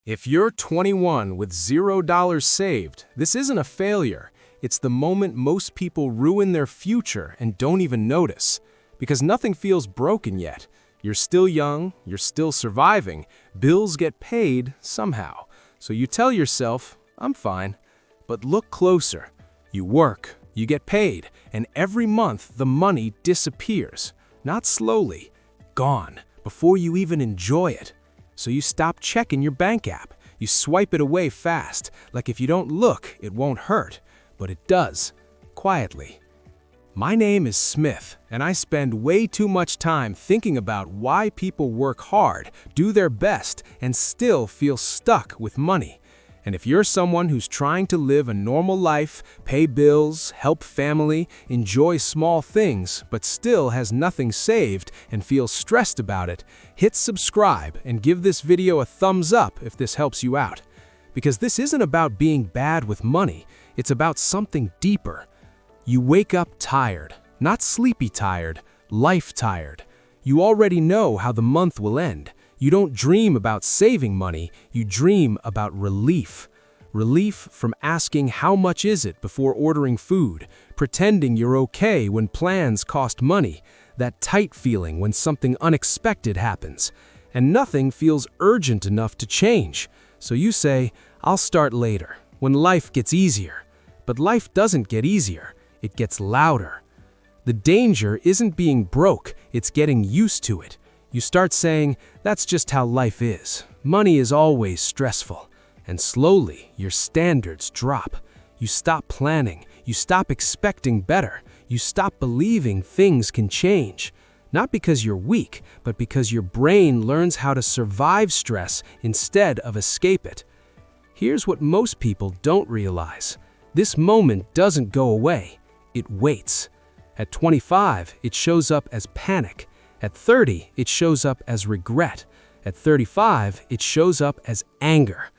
If you're 21 with $0 saved, this isn't a failure. It's the moment most people ruin their future and don't even notice. Because nothing feels broken yet. You're still young, you're still surviving, bills get paid somehow. So you tell yourself, I'm fine. But look closer. You work, you get paid, and every month the money disappears. Not slowly, gone, before you even enjoy it. So you stop checking your bank app. You swipe it away fast, like if you don't look, it won't hurt. But it does, quietly. My name is Smith, and I spend way too much time thinking about why people work hard, do their best, and still feel stuck with money. And if you're someone who's trying to live a normal life, pay bills, help family, enjoy small things, but still has nothing saved and feels stressed about it, hit subscribe and give this video a thumbs up if this helps you out. Because this isn't about being bad with money, it's about something deeper. You wake up tired, not sleepy tired, life tired. You already know how the month will end. You don't dream about saving money, you dream about relief. Relief from asking how much is it before ordering food, pretending you're okay when plans cost money, that tight feeling when something unexpected happens. And nothing feels urgent enough to change. So you say, I'll start later, when life gets easier. But life doesn't get easier, it gets louder. The danger isn't being broke, it's getting used to it. You start saying, that's just how life is. Money is always stressful. And slowly, your standards drop. You stop planning. You stop expecting better. You stop believing things can change. Not because you're weak, but because your brain learns how to survive stress instead of escape it. Here's what most people don't realize. This moment doesn't go away. It waits. At 25, it shows up as panic. At 30, it shows up as regret. At 35, it shows up as anger.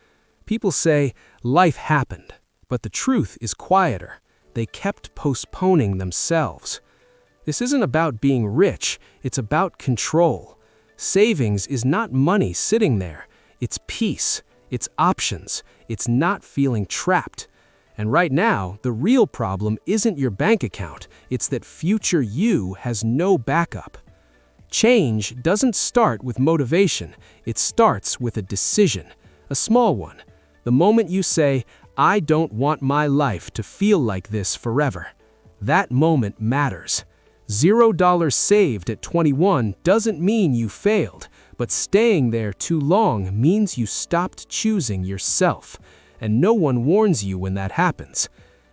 People say, life happened, but the truth is quieter. They kept postponing themselves. This isn't about being rich, it's about control. Savings is not money sitting there. It's peace, it's options, it's not feeling trapped. And right now, the real problem isn't your bank account, it's that future you has no backup. Change doesn't start with motivation, it starts with a decision, a small one. The moment you say, I don't want my life to feel like this forever. That moment matters. $0 saved at 21 doesn't mean you failed, but staying there too long means you stopped choosing yourself. And no one warns you when that happens.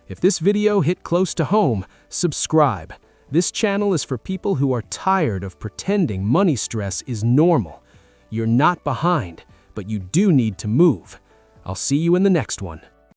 If this video hit close to home, subscribe. This channel is for people who are tired of pretending money stress is normal. You're not behind, but you do need to move. I'll see you in the next one.